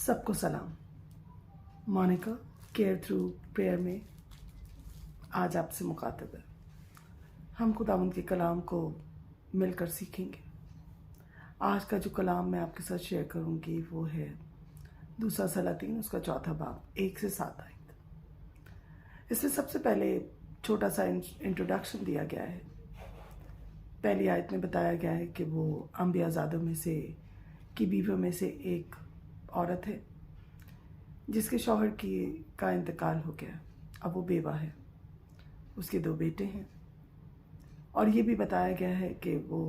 सबको सलाम। Monika care through prayer में आज आपसे मुखातिब है। हम खुदावंद के कलाम को मिलकर सीखेंगे। आज का जो कलाम मैं आपके साथ शेयर करूंगी वो है दूसरा सलातीन उसका 4 बाब 1 से 7 आयत। इसमें सबसे पहले छोटा सा इंट्रोडक्शन दिया गया है। पहली आयत में बताया गया है कि वो अंबियाज़ादों में से की बीवियों में से एक औरत है जिसके शौहर का इंतकाल हो गया। अब वो बेवा है, उसके 2 बेटे हैं। और ये भी बताया गया है कि वो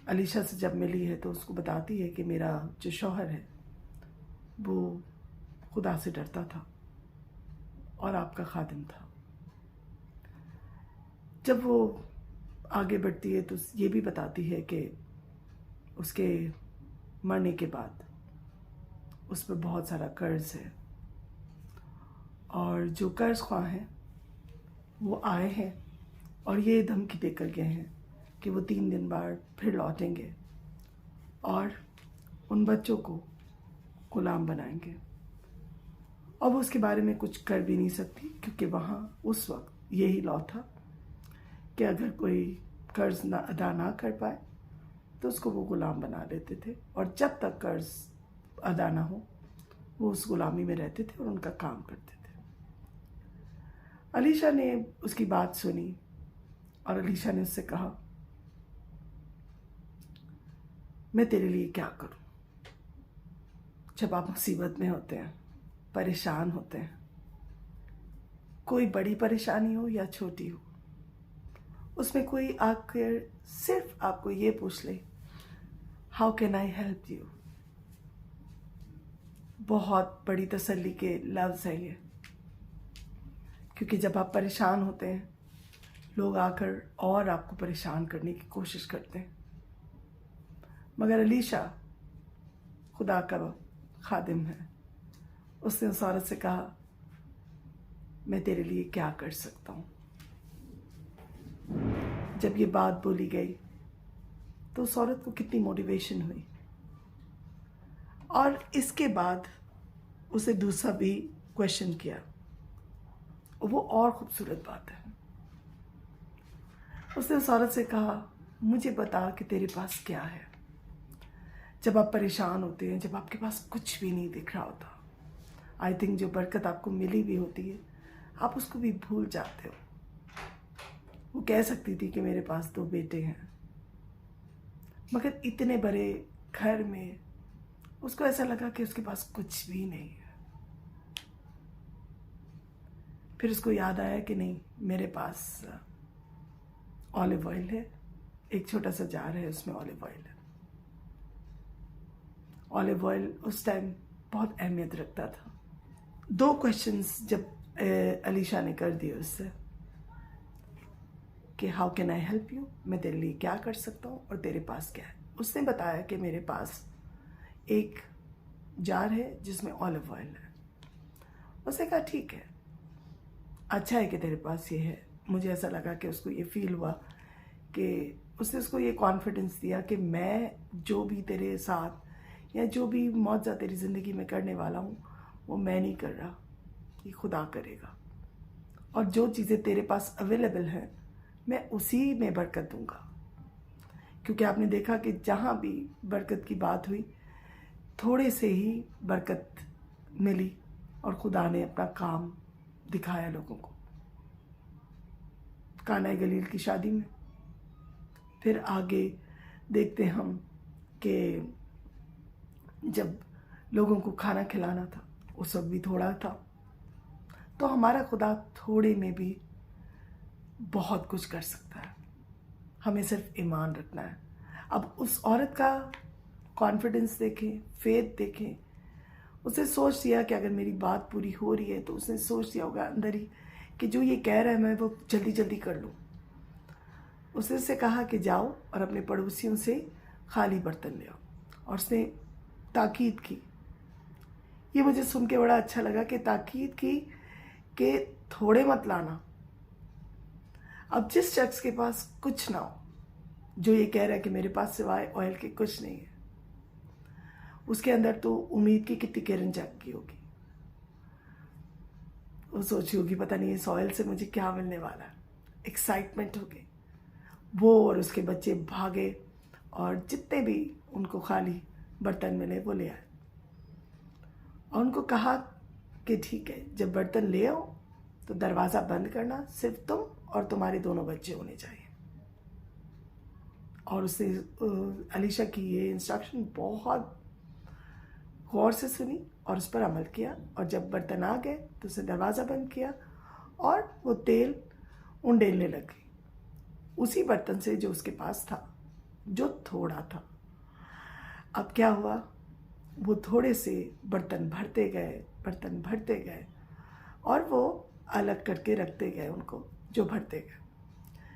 अलीशा से जब मिली है तो उसको बताती है कि मेरा जो शौहर है वो खुदा से डरता था और आपका खादिम था। जब वो आगे बढ़ती है तो ये भी बताती है कि उसके मरने के बाद उस पर बहुत सारा कर्ज है और जो कर्ज ख्वाह हैं वो आए हैं और ये धमकी देकर गए हैं कि वो 3 दिन बाद फिर लौटेंगे और उन बच्चों को गुलाम बनाएंगे। अब उसके बारे में कुछ कर भी नहीं सकती क्योंकि वहाँ उस वक्त यही लॉ था कि अगर कोई कर्ज अदा ना कर पाए तो उसको वो गुलाम बना लेते थे और जब तक कर्ज अदा ना हो वो उस गुलामी में रहते थे और उनका काम करते थे। अलीशा ने उसकी बात सुनी और अलीशा ने उससे कहा, मैं तेरे लिए क्या करूं? जब आप मुसीबत में होते हैं, परेशान होते हैं, कोई बड़ी परेशानी हो या छोटी हो, उसमें कोई आकर सिर्फ आपको ये पूछ ले, how can I help you? बहुत बड़ी तसल्ली के लफ्ज़ है ये, क्योंकि जब आप परेशान होते हैं लोग आकर और आपको परेशान करने की कोशिश करते हैं। मगर अलीशा खुदा का खादिम है। उसने उस औरत से कहा, मैं तेरे लिए क्या कर सकता हूँ? जब ये बात बोली गई तो उस औरत को कितनी मोटिवेशन हुई। और इसके बाद उसे दूसरा भी क्वेश्चन किया, वो और खूबसूरत बात है। उसने उस औरत से कहा, मुझे बता कि तेरे पास क्या है। जब आप परेशान होते हैं, जब आपके पास कुछ भी नहीं दिख रहा होता, आई थिंक जो बरकत आपको मिली भी होती है आप उसको भी भूल जाते हो। वो कह सकती थी कि मेरे पास 2 बेटे हैं, मगर इतने बड़े घर में उसको ऐसा लगा कि उसके पास कुछ भी नहीं है। फिर उसको याद आया कि नहीं, मेरे पास ऑलिव ऑयल है, एक छोटा सा जार है, उसमें ऑलिव ऑयल है। ऑलिव ऑयल उस टाइम बहुत अहमियत रखता था। 2 क्वेश्चंस जब अलीशा ने कर दिए उससे कि how can I help you, मैं तेरे लिए क्या कर सकता हूँ और तेरे पास क्या है। उसने बताया कि मेरे पास एक जार है जिसमें ऑलिव ऑयल है। उसने कहा ठीक है, अच्छा है कि तेरे पास ये है। मुझे ऐसा लगा कि उसको ये फील हुआ कि उसने उसको ये कॉन्फिडेंस दिया कि मैं जो भी तेरे साथ या जो भी मौजा तेरी ज़िंदगी में करने वाला हूँ वो मैं नहीं कर रहा, ये खुदा करेगा। और जो चीज़ें तेरे पास अवेलेबल हैं मैं उसी में बरकत दूंगा। क्योंकि आपने देखा कि जहाँ भी बरकत की बात हुई थोड़े से ही बरकत मिली और खुदा ने अपना काम दिखाया लोगों को। काना गलील की शादी में, फिर आगे देखते हम कि जब लोगों को खाना खिलाना था उस वक्त भी थोड़ा था। तो हमारा खुदा थोड़े में भी बहुत कुछ कर सकता है, हमें सिर्फ ईमान रखना है। अब उस औरत का कॉन्फिडेंस देखें, फेथ देखें। उसने सोच लिया कि अगर मेरी बात पूरी हो रही है तो उसने सोच लिया होगा अंदर ही कि जो ये कह रहा है मैं वो जल्दी जल्दी कर लूँ। उसने उससे कहा कि जाओ और अपने पड़ोसियों से खाली बर्तन ले आओ, और उसने ताकीद की। ये मुझे सुन के बड़ा अच्छा लगा कि ताकीद की कि थोड़े मत लाना। अब जिस शख्स के पास कुछ ना हो, जो ये कह रहा है कि मेरे पास सिवाय ऑयल के कुछ नहीं है, उसके अंदर तो उम्मीद की कितनी किरण जाग गई होगी। वो सोची होगी पता नहीं इस ऑयल से मुझे क्या मिलने वाला है। एक्साइटमेंट हो गई। वो और उसके बच्चे भागे और जितने भी उनको खाली बर्तन मिले वो ले आए और उनको कहा कि ठीक है, जब बर्तन ले आओ तो दरवाज़ा बंद करना, सिर्फ तुम और तुम्हारे दोनों बच्चे होने चाहिए। और उसने अलीशा की ये इंस्ट्रक्शन बहुत गौर से सुनी और उस पर अमल किया। और जब बर्तन आ गए तो उसने दरवाज़ा बंद किया और वो तेल उंडेलने लग गई उसी बर्तन से जो उसके पास था, जो थोड़ा था। अब क्या हुआ, वो थोड़े से बर्तन भरते गए और वो अलग करके रखते गए उनको, जो भरते गए।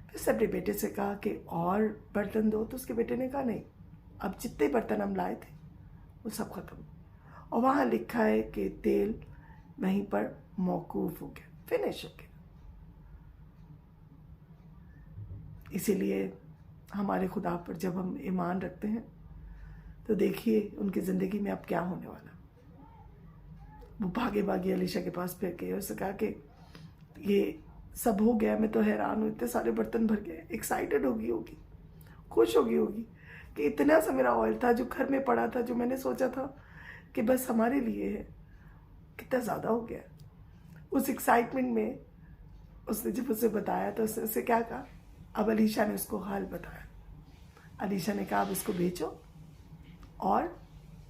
फिर उसने अपने बेटे से कहा कि और बर्तन दो, तो उसके बेटे ने कहा नहीं, अब जितने बर्तन हम लाए थे वो सब खत्म। और वहाँ लिखा है कि तेल वहीं पर मौकूफ हो गया, फिनिश हो गया। इसीलिए हमारे खुदा पर जब हम ईमान रखते हैं तो देखिए उनकी ज़िंदगी में अब क्या होने वाला। वो भागे भागे अलीशा के पास फिर गए, उसने कहा कि ये सब हो गया, मैं तो हैरान हूँ, इतने सारे बर्तन भर गए। एक्साइटेड होगी, खुश होगी कि इतना सा मेरा ऑयल था जो घर में पड़ा था, जो मैंने सोचा था कि बस हमारे लिए है, कितना ज़्यादा हो गया। उस एक्साइटमेंट में उसने जब उसे बताया तो उसने उसे क्या कहा, अब अलीशा ने उसको हाल बताया। अलीशा ने कहा अब इसको बेचो और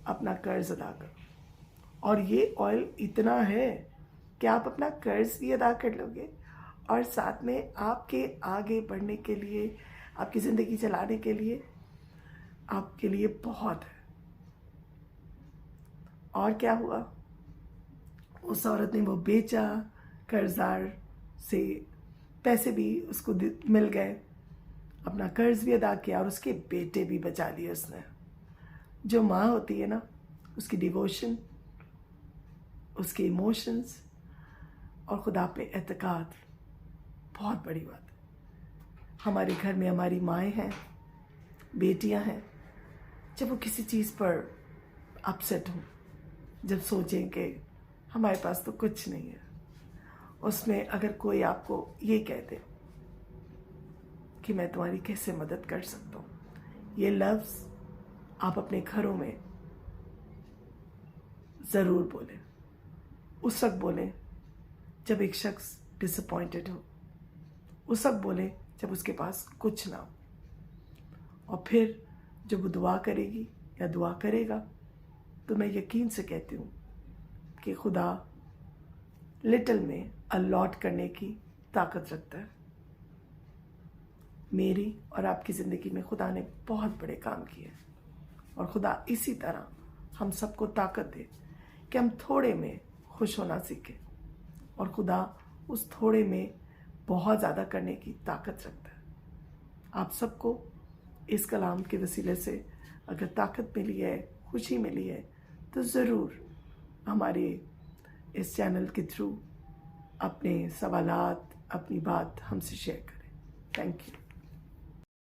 अपना कर्ज अदा करो, और ये ऑयल इतना है कि आप अपना कर्ज भी अदा कर लोगे और साथ में आपके आगे बढ़ने के लिए, आपकी ज़िंदगी चलाने के लिए आपके लिए बहुत है। और क्या हुआ, उस औरत ने वो बेचा, कर्जदार से पैसे भी उसको मिल गए, अपना कर्ज भी अदा किया और उसके बेटे भी बचा लिए उसने। जो माँ होती है ना, उसकी डिवोशन, उसके इमोशंस और खुदा पे एतकाद बहुत बड़ी बात है। हमारे घर में हमारी माएँ हैं, बेटियां हैं, जब वो किसी चीज़ पर अपसेट हों, जब सोचें कि हमारे पास तो कुछ नहीं है, उसमें अगर कोई आपको ये कह दे कि मैं तुम्हारी कैसे मदद कर सकता हूँ, ये लफ्ज़ आप अपने घरों में ज़रूर बोलें। उस वक्त बोलें जब एक शख्स डिसअपॉइंटेड हो, उस वक्त बोलें जब उसके पास कुछ ना हो, और फिर जब वो दुआ करेगी या दुआ करेगा तो मैं यकीन से कहती हूँ कि खुदा लिटिल में अलॉट करने की ताकत रखता है। मेरी और आपकी ज़िंदगी में खुदा ने बहुत बड़े काम किए और खुदा इसी तरह हम सबको ताकत दे कि हम थोड़े में खुश होना सीखें, और खुदा उस थोड़े में बहुत ज़्यादा करने की ताकत रखता है। आप सबको इस कलाम के वसीले से अगर ताकत मिली है, खुशी मिली है, तो ज़रूर हमारे इस चैनल के थ्रू अपने सवालात, अपनी बात हमसे शेयर करें। Thank you.